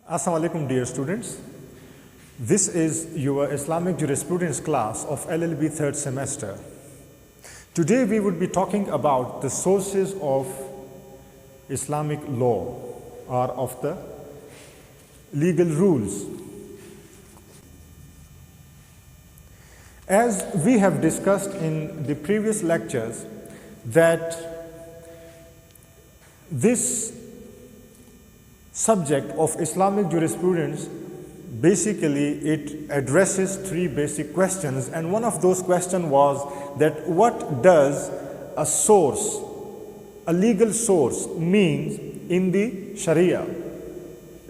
Assalamu alaikum dear students. This is your Islamic jurisprudence class of LLB third semester. Today we would be talking about the sources of Islamic law or of the legal rules. As we have discussed in the previous lectures that this subject of Islamic jurisprudence, basically it addresses three basic questions, and one of those questions was that what does a source, a legal source means in the Sharia?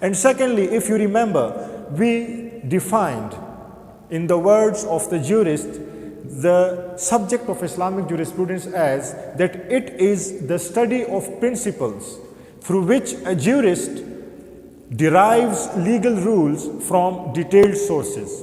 And secondly, if you remember, we defined in the words of the jurist the subject of Islamic jurisprudence as that it is the study of principles through which a jurist derives legal rules from detailed sources.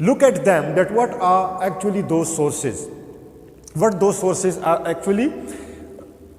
look at them that what are actually those sources, what those sources are actually,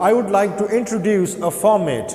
I would like to introduce a format.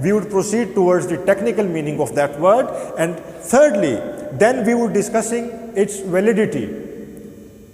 we would proceed towards the technical meaning of that word, and thirdly, then we would discussing its validity.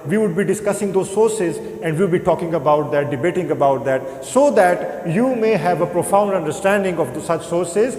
we would be discussing those sources, and we will be talking about that, debating about that, so that you may have a profound understanding of such sources.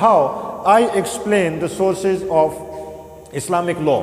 how I explain the sources of Islamic law.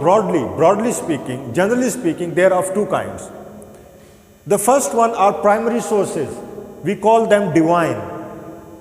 broadly speaking, generally speaking, they are of two kinds. The first one are primary sources. We call them divine.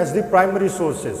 as the primary sources.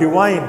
divine.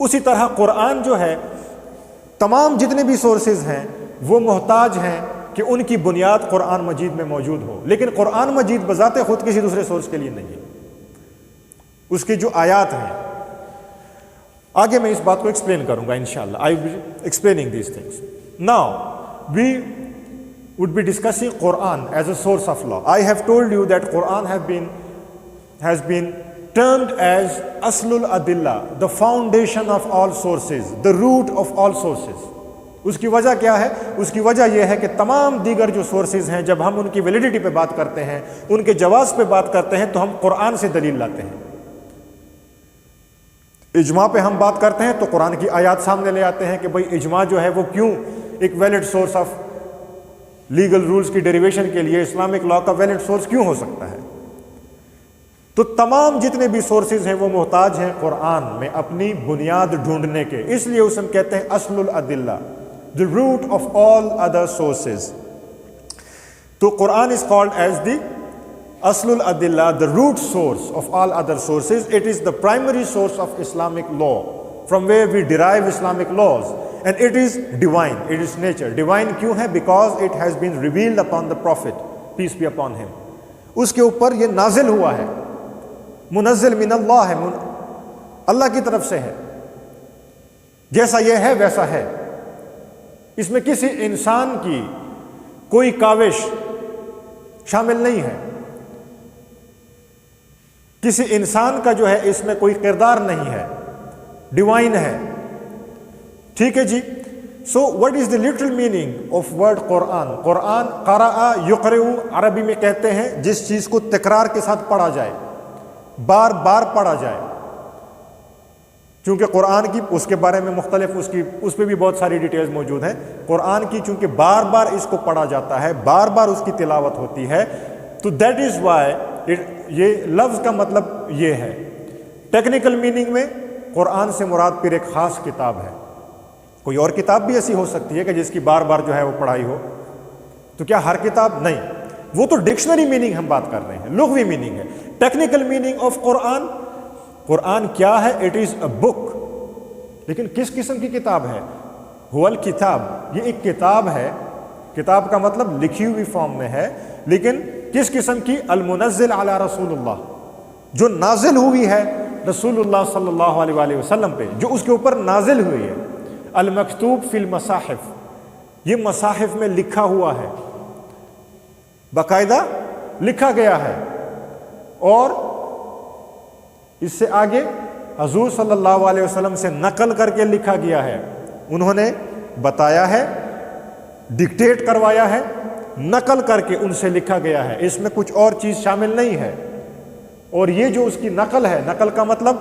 اسی طرح قرآن جو ہے تمام جتنے بھی sources ہیں وہ محتاج ہیں کہ ان کی بنیاد قرآن مجید میں موجود ہو، لیکن قرآن مجید بذات خود کسی دوسرے سورس کے لیے نہیں ہے، اس کی جو آیات ہیں. آگے میں اس بات کو ایکسپلین کروں گا انشاءاللہ. I will be explaining these things. Now we would be discussing Quran as a source of law. I have told you that Quran has been termed as Aslul Adilla, the foundation of all sources, the root of all sources. اس کی وجہ کیا ہے؟ اس کی وجہ یہ ہے کہ تمام دیگر جو سورسز ہیں جب ہم ان کی ویلیڈیٹی پہ بات کرتے ہیں، ان کے جواز پہ بات کرتے ہیں تو ہم قرآن سے دلیل لاتے ہیں. اجماع پہ ہم بات کرتے ہیں تو قرآن کی آیات سامنے لے آتے ہیں کہ بھئی اجماع جو ہے وہ کیوں ایک valid source of legal rules کی ڈیریویشن کے لیے اسلامک لا کا ویلڈ سورس کیوں ہو سکتا ہے. تو تمام جتنے بھی سورسز ہیں وہ محتاج ہیں قرآن میں اپنی بنیاد ڈھونڈنے کے، اس لیے اسے ہم کہتے ہیں اصل الادلہ، the root of all other sources. تو قرآن is called as the Aslul Adillah, the root source of all other sources. It is the primary source of Islamic law, from where we derive Islamic laws, and it is divine, it is nature. Divine کیوں ہے؟ Because it has been revealed upon the Prophet, peace be upon him. اس کے اوپر یہ نازل ہوا ہے، منزل من اللہ ہے، اللہ کی طرف سے ہے، جیسا یہ ہے ویسا ہے. اس میں کسی انسان کی کوئی کاوش شامل نہیں ہے، کسی انسان کا جو ہے اس میں کوئی کردار نہیں ہے، ڈیوائن ہے. ٹھیک ہے جی. So what is the literal meaning of word Quran? Quran قرأ یقرأ عربی میں کہتے ہیں جس چیز کو تکرار کے ساتھ پڑھا جائے، بار بار پڑھا جائے. چونکہ قرآن کی اس کے بارے میں مختلف اس پہ بھی بہت ساری ڈیٹیلز موجود ہیں. قرآن کی چونکہ بار بار اس کو پڑھا جاتا ہے، بار بار اس کی تلاوت ہوتی ہے، تو دیٹ از وائی یہ لفظ کا مطلب یہ ہے. ٹیکنیکل میننگ میں قرآن سے مراد پھر ایک خاص کتاب ہے. کوئی اور کتاب بھی ایسی ہو سکتی ہے کہ جس کی بار بار جو ہے وہ پڑھائی ہو، تو کیا ہر کتاب؟ نہیں، وہ تو ڈکشنری میننگ ہم بات کر رہے ہیں، لغوی میننگ ہے. ٹیکنیکل میننگ آف قرآن، قرآن کیا ہے؟ اٹ از اے بک. لیکن کس قسم کی کتاب ہے؟ هو الکتاب، یہ ایک کتاب ہے. کتاب کا مطلب لکھی ہوئی فارم میں ہے، لیکن کس قسم کی؟ المنزل علی رسول اللہ، جو نازل ہوئی ہے رسول اللہ صلی اللہ علیہ وآلہ وسلم پہ، جو اس کے اوپر نازل ہوئی ہے. المکتوب فی المصاحف، یہ مصاحف میں لکھا ہوا ہے، باقاعدہ لکھا گیا ہے. اور اس سے آگے حضور صلی اللہ علیہ وسلم سے نقل کر کے لکھا گیا ہے. انہوں نے بتایا ہے، ڈکٹیٹ کروایا ہے، نقل کر کے ان سے لکھا گیا ہے. اس میں کچھ اور چیز شامل نہیں ہے. اور یہ جو اس کی نقل ہے، نقل کا مطلب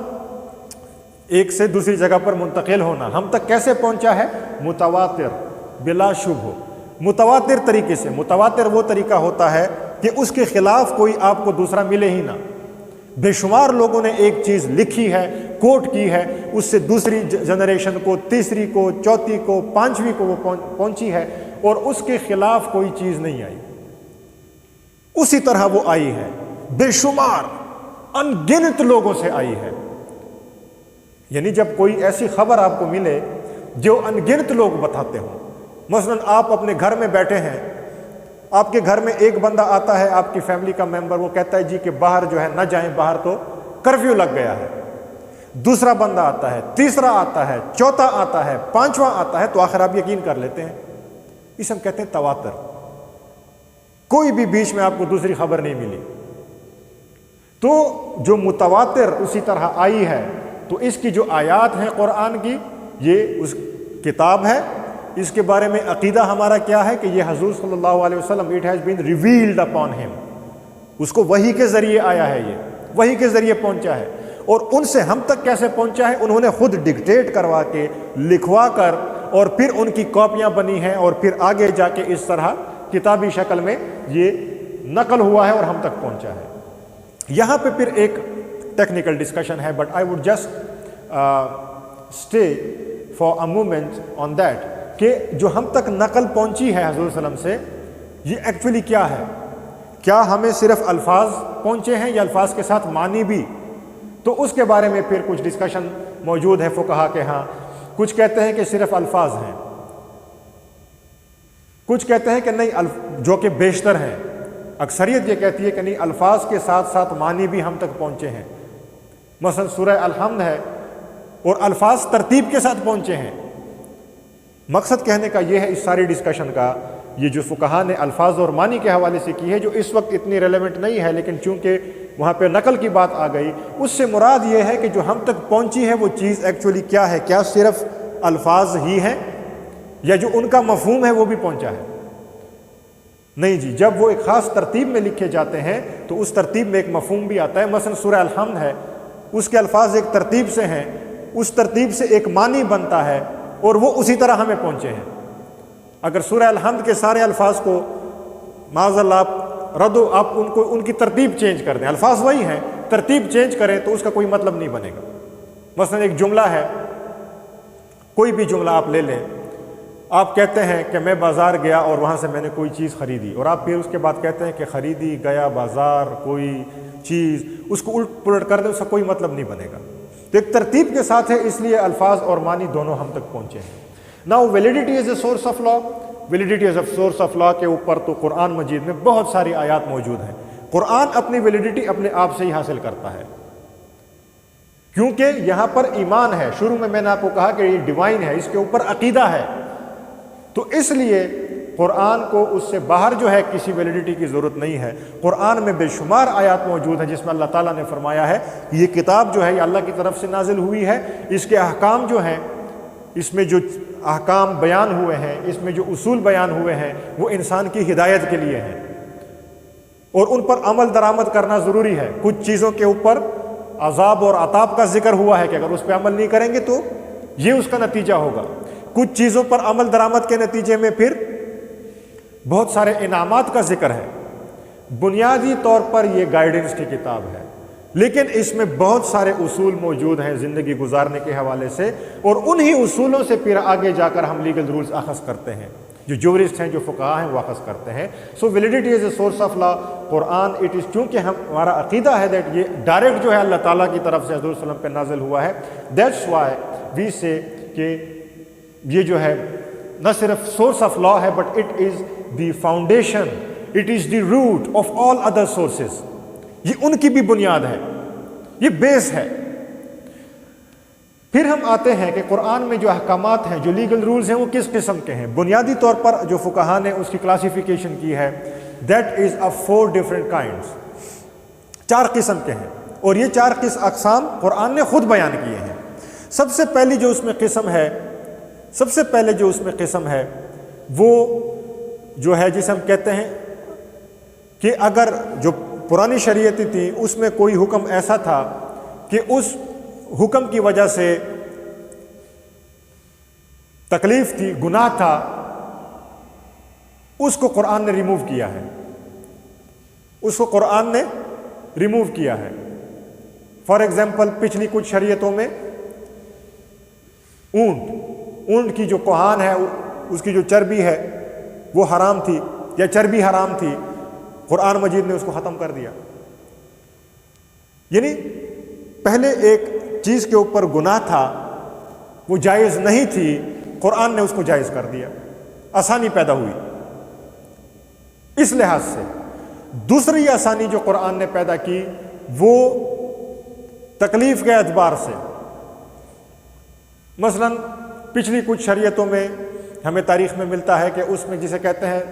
ایک سے دوسری جگہ پر منتقل ہونا. ہم تک کیسے پہنچا ہے؟ متواتر، بلا شبہ، متواتر طریقے سے. متواتر وہ طریقہ ہوتا ہے کہ اس کے خلاف کوئی آپ کو دوسرا ملے ہی نہ. بے شمار لوگوں نے ایک چیز لکھی ہے، کوٹ کی ہے، اس سے دوسری جنریشن کو، تیسری کو، چوتھی کو، پانچویں کو وہ پہنچی ہے، اور اس کے خلاف کوئی چیز نہیں آئی. اسی طرح وہ آئی ہے، بے شمار ان گنت لوگوں سے آئی ہے. یعنی جب کوئی ایسی خبر آپ کو ملے جو ان گنت لوگ بتاتے ہوں، مثلا آپ اپنے گھر میں بیٹھے ہیں، آپ کے گھر میں ایک بندہ آتا ہے، آپ کی فیملی کا ممبر، وہ کہتا ہے جی کہ باہر جو ہے نہ جائیں، باہر تو کرفیو لگ گیا ہے. دوسرا بندہ آتا ہے، تیسرا آتا ہے، چوتھا آتا ہے، پانچواں آتا ہے، تو آخر آپ یقین کر لیتے ہیں. اسے ہم کہتے ہیں تواتر. کوئی بھی بیچ میں آپ کو دوسری خبر نہیں ملی. تو جو متواتر اسی طرح آئی ہے. تو اس کی جو آیات ہیں قرآن کی، یہ اس کتاب ہے. اس کے بارے میں عقیدہ ہمارا کیا ہے کہ یہ حضور صلی اللہ علیہ وسلم it has been revealed upon ہم، اس کو وحی کے ذریعے آیا ہے، یہ وحی کے ذریعے پہنچا ہے. اور ان سے ہم تک کیسے پہنچا ہے؟ انہوں نے خود ڈکٹیٹ کروا کے، لکھوا کر، اور پھر ان کی کاپیاں بنی ہیں، اور پھر آگے جا کے اس طرح کتابی شکل میں یہ نقل ہوا ہے اور ہم تک پہنچا ہے. یہاں پہ پھر ایک ٹیکنیکل ڈسکشن ہے، but I would just stay for a moment on that, کہ جو ہم تک نقل پہنچی ہے حضور صلی اللہ علیہ وسلم سے، یہ ایکچولی کیا ہے؟ کیا ہمیں صرف الفاظ پہنچے ہیں یا الفاظ کے ساتھ معنی بھی؟ تو اس کے بارے میں پھر کچھ ڈسکشن موجود ہے فقہا کے ہاں، کچھ کہتے ہیں کہ صرف الفاظ ہیں، کچھ کہتے ہیں کہ نہیں، جو کہ بیشتر ہیں، اکثریت یہ کہتی ہے کہ نہیں، الفاظ کے ساتھ ساتھ معنی بھی ہم تک پہنچے ہیں۔ مثلا سورہ الحمد ہے اور الفاظ ترتیب کے ساتھ پہنچے ہیں۔ مقصد کہنے کا یہ ہے اس ساری ڈسکشن کا، یہ جو فقہا نے الفاظ اور معنی کے حوالے سے کی ہے، جو اس وقت اتنی ریلیونٹ نہیں ہے، لیکن چونکہ وہاں پہ نقل کی بات آ گئی، اس سے مراد یہ ہے کہ جو ہم تک پہنچی ہے وہ چیز ایکچولی کیا ہے، کیا صرف الفاظ ہی ہیں یا جو ان کا مفہوم ہے وہ بھی پہنچا ہے؟ نہیں جی، جب وہ ایک خاص ترتیب میں لکھے جاتے ہیں تو اس ترتیب میں ایک مفہوم بھی آتا ہے۔ مثلا سورہ الحمد ہے، اس کے الفاظ ایک ترتیب سے ہیں، اس ترتیب سے ایک معنی بنتا ہے اور وہ اسی طرح ہمیں پہنچے ہیں۔ اگر سورہ الحمد کے سارے الفاظ کو معاذ اللہ آپ ان کی ترتیب چینج کر دیں، الفاظ وہی ہیں، ترتیب چینج کریں تو اس کا کوئی مطلب نہیں بنے گا۔ مثلا ایک جملہ ہے، کوئی بھی جملہ آپ لے لیں، آپ کہتے ہیں کہ میں بازار گیا اور وہاں سے میں نے کوئی چیز خریدی، اور آپ پھر اس کے بعد کہتے ہیں کہ خریدی، گیا بازار، کوئی چیز، اس کو الٹ پلٹ کر دیں، اس کا کوئی مطلب نہیں بنے گا۔ تو ایک ترتیب کے ساتھ ہے، اس لیے الفاظ اور معنی دونوں ہم تک پہنچے ہیں۔ Now validity as a source of law, validity as a source of لا کے اوپر تو قرآن مجید میں بہت ساری آیات موجود ہیں۔ قرآن اپنی ویلیڈیٹی اپنے آپ سے ہی حاصل کرتا ہے، کیونکہ یہاں پر ایمان ہے۔ شروع میں نے آپ کو کہا کہ یہ ڈیوائن ہے، اس کے اوپر عقیدہ ہے، تو اس لیے قرآن کو اس سے باہر جو ہے کسی ویلیڈیٹی کی ضرورت نہیں ہے۔ قرآن میں بے شمار آیات موجود ہیں جس میں اللہ تعالیٰ نے فرمایا ہے یہ کتاب جو ہے یہ اللہ کی طرف سے نازل ہوئی ہے، اس کے احکام جو ہیں، اس میں جو احکام بیان ہوئے ہیں، اس میں جو اصول بیان ہوئے ہیں، وہ انسان کی ہدایت کے لیے ہیں، اور ان پر عمل درآمد کرنا ضروری ہے۔ کچھ چیزوں کے اوپر عذاب اور عطاب کا ذکر ہوا ہے کہ اگر اس پہ عمل نہیں کریں گے تو یہ اس کا نتیجہ ہوگا۔ کچھ چیزوں پر عمل درآمد کے نتیجے میں پھر بہت سارے انعامات کا ذکر ہے۔ بنیادی طور پر یہ گائیڈنس کی کتاب ہے، لیکن اس میں بہت سارے اصول موجود ہیں زندگی گزارنے کے حوالے سے، اور انہی اصولوں سے پھر آگے جا کر ہم لیگل رولز اخذ کرتے ہیں، جو جورسٹ ہیں، جو فقہاء ہیں، وہ اخذ کرتے ہیں۔ So validity is a source of law, Quran it is, چونکہ ہمارا عقیدہ ہے دیٹ یہ ڈائریکٹ جو ہے اللہ تعالیٰ کی طرف سے حضور صلی اللہ علیہ وسلم پہ نازل ہوا ہے، دیٹس وائی وی سے کہ یہ جو ہے نہ صرف سورس آف لا ہے، but it is the foundation, it is the root of all other sources, یہ ان کی بھی بنیاد ہے، یہ بیس ہے۔ پھر ہم آتے ہیں کہ قرآن میں جو احکامات ہیں، جو لیگل رولز ہیں، وہ کس قسم کے ہیں۔ بنیادی طور پر جو فقہاء نے اس کی کلاسیفیکیشن کی ہے، that is of 4 different kinds, 4 قسم کے ہیں، اور یہ 4 اقسام قرآن نے خود بیان کیے ہیں۔ سب سے پہلی جو اس میں قسم ہے وہ جو ہے جسے ہم کہتے ہیں کہ اگر جو پرانی شریعتیں تھی اس میں کوئی حکم ایسا تھا کہ اس حکم کی وجہ سے تکلیف تھی، گناہ تھا، اس کو قرآن نے ریموو کیا ہے، اس کو قرآن نے ریموو کیا ہے۔ فار ایگزامپل پچھلی کچھ شریعتوں میں اونٹ کی جو کوہان ہے، اس کی جو چربی ہے وہ حرام تھی، یا چربی حرام تھی، قرآن مجید نے اس کو ختم کر دیا۔ یعنی پہلے ایک چیز کے اوپر گناہ تھا، وہ جائز نہیں تھی، قرآن نے اس کو جائز کر دیا، آسانی پیدا ہوئی اس لحاظ سے۔ دوسری آسانی جو قرآن نے پیدا کی وہ تکلیف کے اعتبار سے۔ مثلا پچھلی کچھ شریعتوں میں ہمیں تاریخ میں ملتا ہے کہ اس میں جسے کہتے ہیں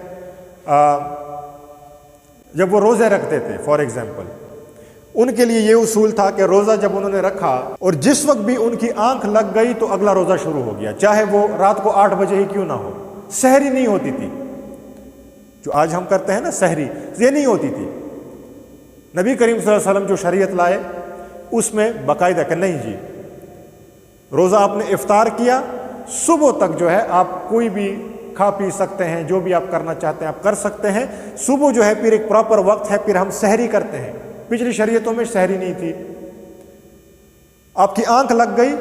جب وہ روزے رکھتے تھے، فار ایگزامپل ان کے لیے یہ اصول تھا کہ روزہ جب انہوں نے رکھا اور جس وقت بھی ان کی آنکھ لگ گئی تو اگلا روزہ شروع ہو گیا، چاہے وہ رات کو 8 بجے ہی کیوں نہ ہو۔ سحری نہیں ہوتی تھی، جو آج ہم کرتے ہیں نا سحری، یہ نہیں ہوتی تھی۔ نبی کریم صلی اللہ علیہ وسلم جو شریعت لائے اس میں باقاعدہ کہ نہیں جی، روزہ آپ نے افطار کیا، صبح تک جو ہے آپ کوئی بھی کھا پی سکتے ہیں، جو بھی آپ کرنا چاہتے ہیں آپ کر سکتے ہیں۔ صبح جو ہے پھر ایک پراپر وقت ہے، پھر ہم سحری کرتے ہیں۔ پچھلی شریعتوں میں سحری نہیں تھی، آپ کی آنکھ لگ گئی،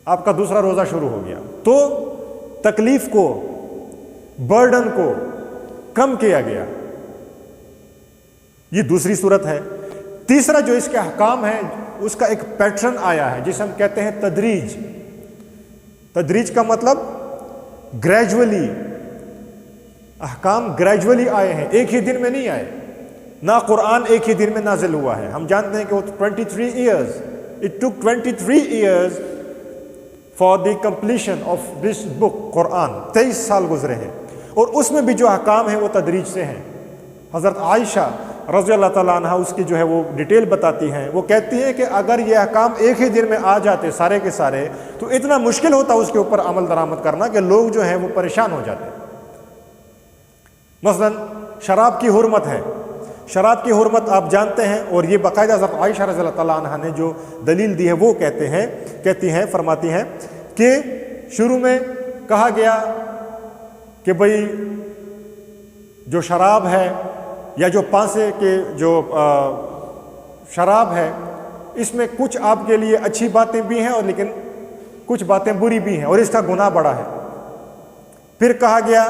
آپ کا دوسرا روزہ شروع ہو گیا، تو تکلیف کو، برڈن کو کم کیا گیا۔ یہ دوسری صورت ہے۔ تیسرا جو اس کے احکام ہیں اس کا ایک پیٹرن آیا ہے جسے ہم کہتے ہیں تدریج. تدریج کا مطلب گریجولی، احکام گریجولی آئے ہیں، ایک ہی دن میں نہیں آئے. نہ قرآن ایک ہی دن میں نازل ہوا ہے. ہم جانتے ہیں کہ وہ 23 years, it took 23 years for the completion of this book Quran. 23 سال گزرے ہیں، اور اس میں بھی جو احکام ہیں وہ تدریج سے ہیں. حضرت عائشہ رضی اللہ تعالیٰ عنہ اس کی جو ہے وہ ڈیٹیل بتاتی ہیں. وہ کہتی ہیں کہ اگر یہ احکام ایک ہی دن میں آ جاتے سارے کے سارے تو اتنا مشکل ہوتا اس کے اوپر عمل درآمد کرنا کہ لوگ جو ہیں وہ پریشان ہو جاتے. مثلا شراب کی حرمت ہے. شراب کی حرمت آپ جانتے ہیں، اور یہ باقاعدہ حضرت عائشہ رضی اللہ تعالیٰ عنہ نے جو دلیل دی ہے وہ کہتی ہیں فرماتی ہیں کہ شروع میں کہا گیا کہ بھئی جو شراب ہے یا جو پانسے کے جو شراب ہے اس میں کچھ آپ کے لیے اچھی باتیں بھی ہیں اور لیکن کچھ باتیں بری بھی ہیں، اور اس کا گناہ بڑا ہے. پھر کہا گیا،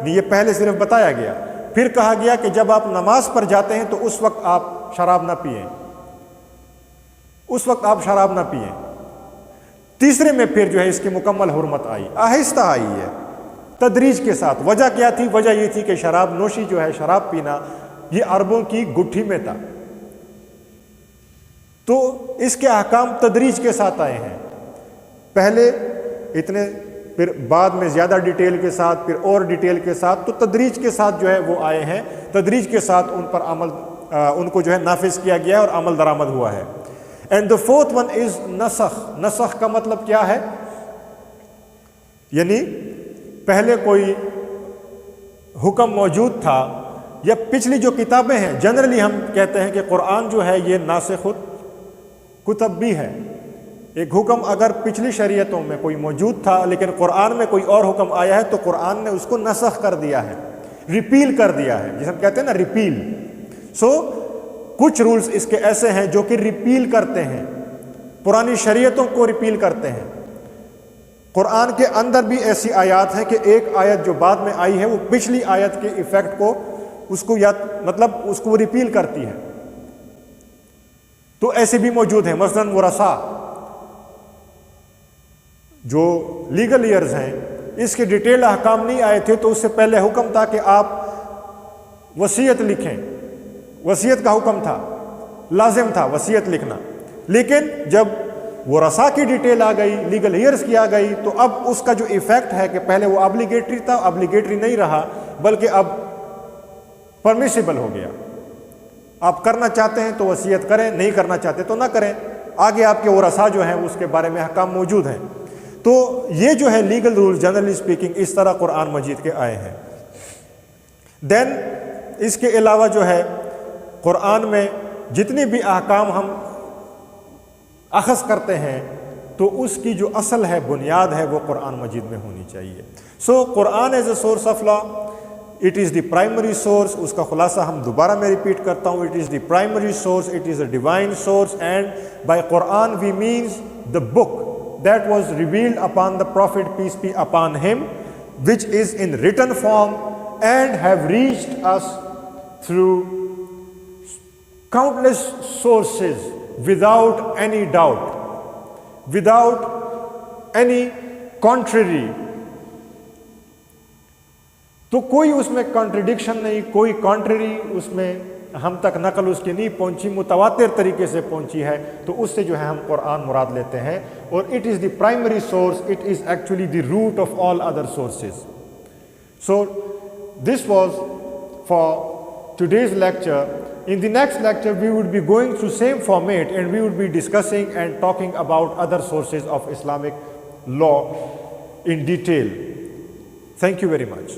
یہ پہلے صرف بتایا گیا، پھر کہا گیا کہ جب آپ نماز پر جاتے ہیں تو اس وقت آپ شراب نہ پئیں، اس وقت آپ شراب نہ پئیں. تیسرے میں پھر جو ہے اس کی مکمل حرمت آئی، آہستہ آئی ہے تدریج کے ساتھ. وجہ کیا تھی؟ وجہ یہ تھی کہ شراب نوشی جو ہے، شراب پینا، یہ عربوں کی گٹھی میں تھا، تو اس کے احکام تدریج کے ساتھ آئے ہیں. پہلے اتنے، پھر بعد میں زیادہ ڈیٹیل کے ساتھ، پھر اور ڈیٹیل کے ساتھ، تو تدریج کے ساتھ جو ہے وہ آئے ہیں. تدریج کے ساتھ ان پر عمل، ان کو جو ہے نافذ کیا گیا ہے اور عمل درآمد ہوا ہے. And the fourth one is نسخ. نسخ کا مطلب کیا ہے؟ یعنی پہلے کوئی حکم موجود تھا، یا پچھلی جو کتابیں ہیں، جنرلی ہم کہتے ہیں کہ قرآن جو ہے یہ ناسخ الکتب بھی ہے. ایک حکم اگر پچھلی شریعتوں میں کوئی موجود تھا لیکن قرآن میں کوئی اور حکم آیا ہے تو قرآن نے اس کو نسخ کر دیا ہے، ریپیل کر دیا ہے، جسے ہم کہتے ہیں نا ریپیل. سو کچھ رولز اس کے ایسے ہیں جو کہ ریپیل کرتے ہیں، پرانی شریعتوں کو ریپیل کرتے ہیں. قرآن کے اندر بھی ایسی آیات ہیں کہ ایک آیت جو بعد میں آئی ہے وہ پچھلی آیت کے ایفیکٹ کو، اس کو یا مطلب اس کو ریپیل کرتی ہے. تو ایسے بھی موجود ہیں. مثلا ورثاء جو لیگل ایئرز ہیں، اس کے ڈیٹیل احکام نہیں آئے تھے تو اس سے پہلے حکم تھا کہ آپ وصیت لکھیں. وصیت کا حکم تھا، لازم تھا وصیت لکھنا. لیکن جب ورثاء کی ڈیٹیل آ گئی، لیگل ایئرز کی آ گئی، تو اب اس کا جو ایفیکٹ ہے کہ پہلے وہ ابلیگیٹری تھا، ابلیگیٹری نہیں رہا بلکہ اب پرمیسیبل ہو گیا. آپ کرنا چاہتے ہیں تو وصیت کریں، نہیں کرنا چاہتے تو نہ کریں. آگے آپ کے ورثاء جو ہیں اس کے بارے میں احکام موجود ہیں. تو یہ جو ہے لیگل رول جنرلی اسپیکنگ اس طرح قرآن مجید کے آئے ہیں. دین اس کے علاوہ جو ہے قرآن میں جتنے بھی احکام ہم اخذ کرتے ہیں تو اس کی جو اصل ہے، بنیاد ہے، وہ قرآن مجید میں ہونی چاہیے. So Quran is a source of law, it is the primary source. اس کا خلاصہ ہم دوبارہ میں ریپیٹ کرتا ہوں، it is the primary source, it is a divine source. And by Quran we means the book that was revealed upon the prophet, peace be upon him, which is in written form and have reached us through countless sources without any doubt, without any contrary. تو کوئی اس میں contradiction نہیں، کوئی contrary اس میں ہم تک نقل اس کی نہیں پہنچی، متواتر طریقے سے پہنچی ہے. تو اس سے جو ہے ہم قرآن مراد لیتے ہیں. اور it is the primary source, it is actually the root of all other sources. So this was for today's lecture. In the next lecture we would be going through same format and we would be discussing and talking about other sources of Islamic law in detail. Thank you very much.